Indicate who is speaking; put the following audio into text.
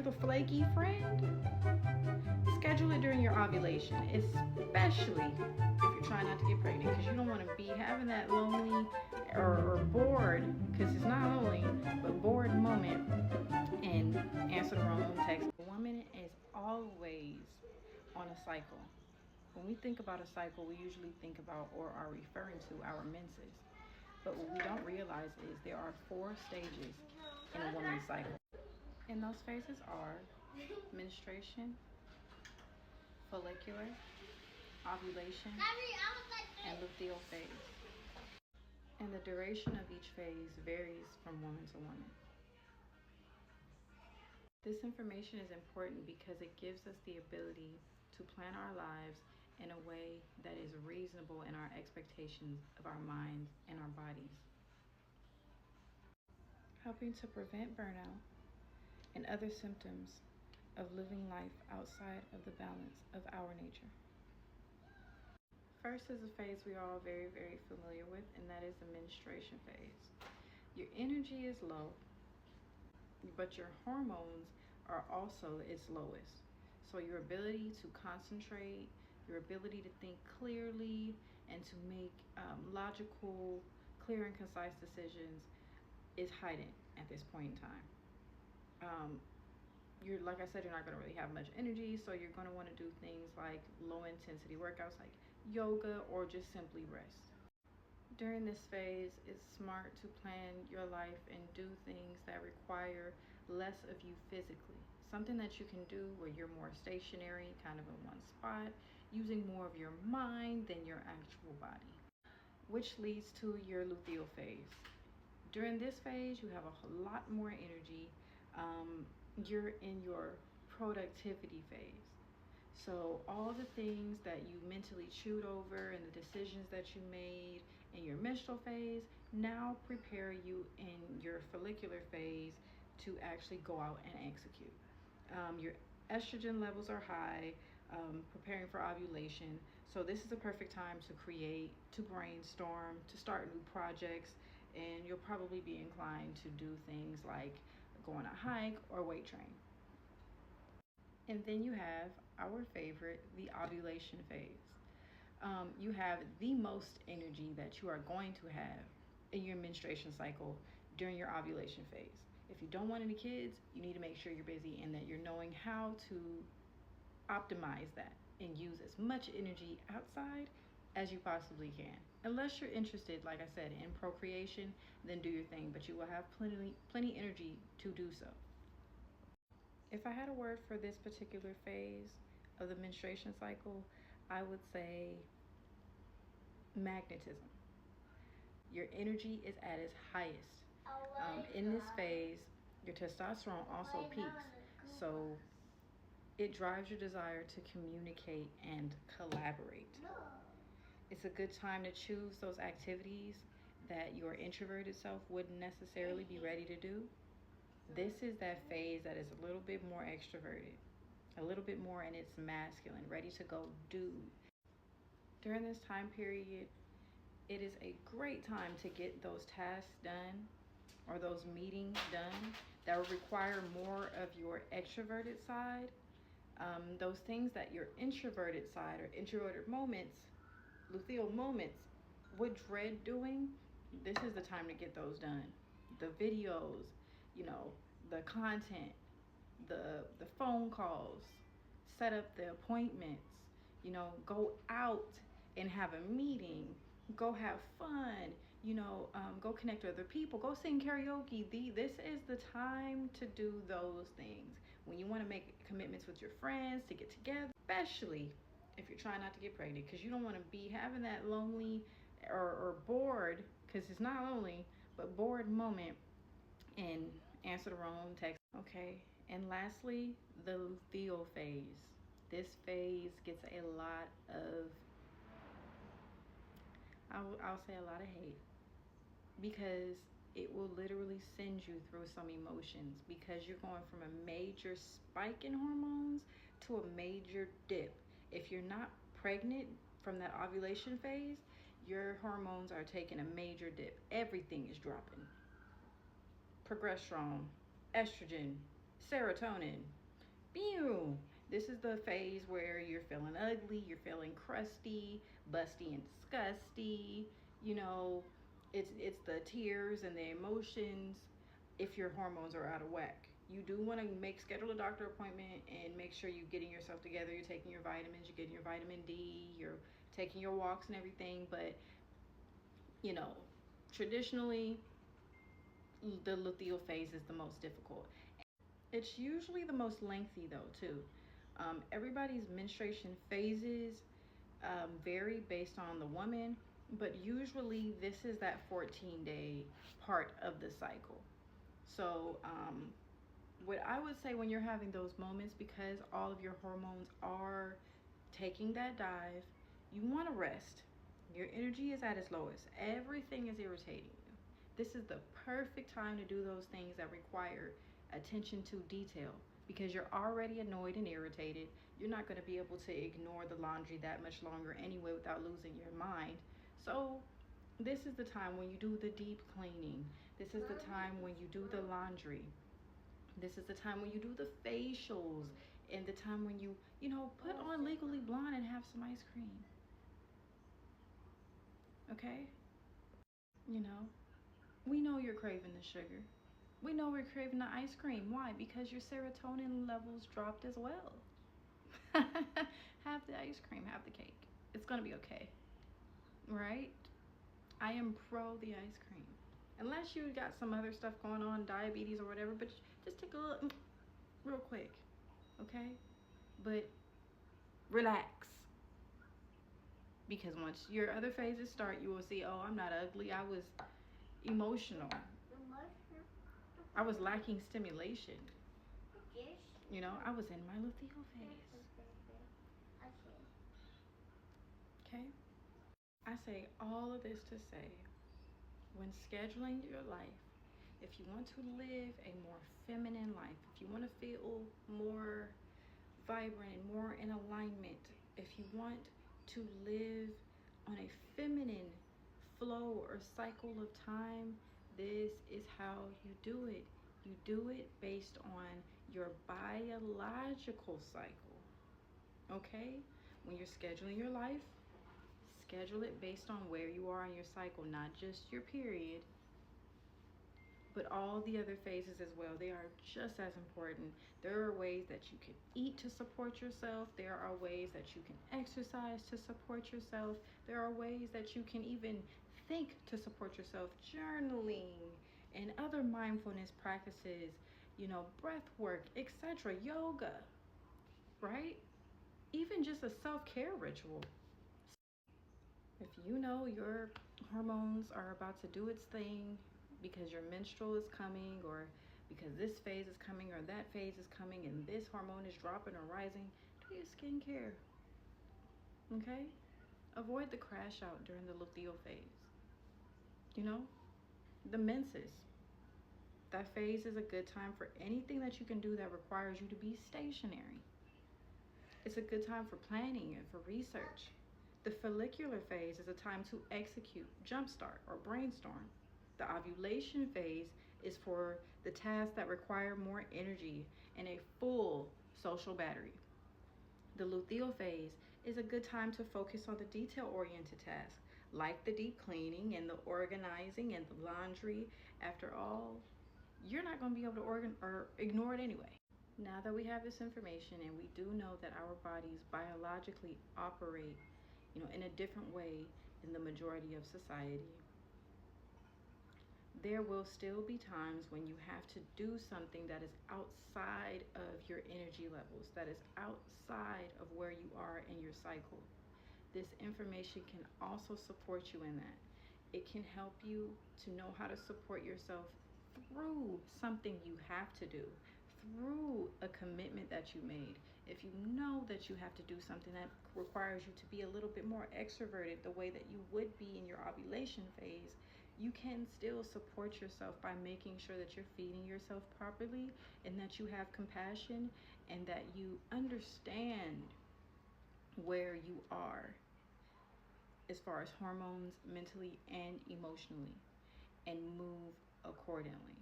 Speaker 1: the flaky friend, schedule it during your ovulation, especially if you're trying not to get pregnant, because you don't want to be having that lonely or bored, because it's not lonely, but bored moment and answer the wrong text. A woman is always on a cycle. When we think about a cycle, we usually think about or are referring to our menses. But what we don't realize is there are 4 stages in a woman's cycle. And those phases are menstruation, follicular, ovulation, and luteal phase. And the duration of each phase varies from woman to woman. This information is important because it gives us the ability to plan our lives in a way that is reasonable in our expectations of our minds and our bodies, helping to prevent burnout and other symptoms of living life outside of the balance of our nature. First is a phase we are all very familiar with, and that is the menstruation phase. Your energy is low, but your hormones are also its lowest. So your ability to concentrate, your ability to think clearly, and to make logical, clear, and concise decisions is heightened at this point in time. You're, like I said, you're not going to really have much energy, so you're going to want to do things like low intensity workouts like yoga or just simply rest. During this phase, it's smart to plan your life and do things that require less of you physically. Something that you can do where you're more stationary, kind of in one spot, using more of your mind than your actual body. Which leads to your luteal phase. During this phase, you have a lot more energy. You're in your productivity phase. So all the things that you mentally chewed over and the decisions that you made in your menstrual phase now prepare you in your follicular phase to actually go out and execute. Your estrogen levels are high, preparing for ovulation. So this is a perfect time to create, to brainstorm, to start new projects, and you'll probably be inclined to do things like go on a hike or weight train. And then you have our favorite, the ovulation phase. You have the most energy that you are going to have in your menstruation cycle during your ovulation phase. If you don't want any kids, you need to make sure you're busy and that you're knowing how to optimize that and use as much energy outside as you possibly can. Unless you're interested, like I said, in procreation, then do your thing, but you will have plenty energy to do so. If I had a word for this particular phase of the menstruation cycle, I would say magnetism. Your energy is at its highest. In this phase, your testosterone also peaks. So it drives your desire to communicate and collaborate. It's a good time to choose those activities that your introverted self wouldn't necessarily be ready to do. This is that phase that is a little bit more extroverted, a little bit more in its masculine, ready to go do. During this time period, it is a great time to get those tasks done or those meetings done that will require more of your extroverted side. Those things that your introverted side or introverted moments, luteal moments, would dread doing, this is the time to get those done. The videos, you know, the content, the phone calls, set up the appointments, go out and have a meeting, go have fun, go connect with other people, go sing karaoke. This is the time to do those things. When you want to make commitments with your friends to get together, especially if you're trying not to get pregnant, because you don't want to be having that lonely or bored, because it's not lonely, but bored moment and answer the wrong text. Okay, and lastly, the luteal phase. This phase gets a lot of, I'll say a lot of hate, because it will literally send you through some emotions, because you're going from a major spike in hormones to a major dip. If you're not pregnant from that ovulation phase, your hormones are taking a major dip. Everything is dropping. Progesterone, estrogen, Serotonin. Pew. This is the phase where you're feeling ugly, you're feeling crusty, busty and disgusty. You know, it's the tears and the emotions if your hormones are out of whack. You do want to schedule a doctor appointment and make sure you're getting yourself together. You're taking your vitamins, you're getting your vitamin D, you're taking your walks and everything. But you know, traditionally, the luteal phase is the most difficult. It's usually the most lengthy though too. Everybody's menstruation phases vary based on the woman, but usually this is that 14-day part of the cycle. So what I would say when you're having those moments, because all of your hormones are taking that dive, you want to rest. Your energy is at its lowest. Everything is irritating you. This is the perfect time to do those things that require attention to detail, because you're already annoyed and irritated. You're not going to be able to ignore the laundry that much longer anyway without losing your mind. So, this is the time when you do the deep cleaning. This is the time when you do the laundry. This is the time when you do the facials, and the time when you put on Legally Blonde and have some ice cream. Okay? You know, we know you're craving the sugar. We know we're craving the ice cream. Why? Because your serotonin levels dropped as well. Have the ice cream, have the cake. It's going to be okay. Right? I am pro the ice cream. Unless you got some other stuff going on, diabetes or whatever, but just take a look real quick. Okay? But relax. Because once your other phases start, you will see, oh, I'm not ugly. I was emotional. I was lacking stimulation. I was in my luteal phase. Okay? I say all of this to say, when scheduling your life, if you want to live a more feminine life, if you want to feel more vibrant and more in alignment, if you want to live on a feminine flow or cycle of time, this is how you do it. You do it based on your biological cycle. Okay? When you're scheduling your life, schedule it based on where you are in your cycle, not just your period, but all the other phases as well. They are just as important. There are ways that you can eat to support yourself. There are ways that you can exercise to support yourself. There are ways that you can even think to support yourself. Journaling and other mindfulness practices, breath work, etc., yoga, right? Even just a self-care ritual. If you know your hormones are about to do its thing because your menstrual is coming, or because this phase is coming, or that phase is coming, and this hormone is dropping or rising, do your skincare. Okay? Avoid the crash out during the luteal phase. The menses. That phase is a good time for anything that you can do that requires you to be stationary. It's a good time for planning and for research. The follicular phase is a time to execute, jumpstart, or brainstorm. The ovulation phase is for the tasks that require more energy and a full social battery. The luteal phase is a good time to focus on the detail-oriented tasks, like the deep cleaning and the organizing and the laundry. After all, you're not going to be able to ignore it anyway. Now that we have this information and we do know that our bodies biologically operate, in a different way than the majority of society, there will still be times when you have to do something that is outside of your energy levels, that is outside of where you are in your cycle. This information can also support you in that. It can help you to know how to support yourself through something you have to do, through a commitment that you made. If you know that you have to do something that requires you to be a little bit more extroverted the way that you would be in your ovulation phase, you can still support yourself by making sure that you're feeding yourself properly, and that you have compassion, and that you understand where you are as far as hormones, mentally and emotionally, and move accordingly.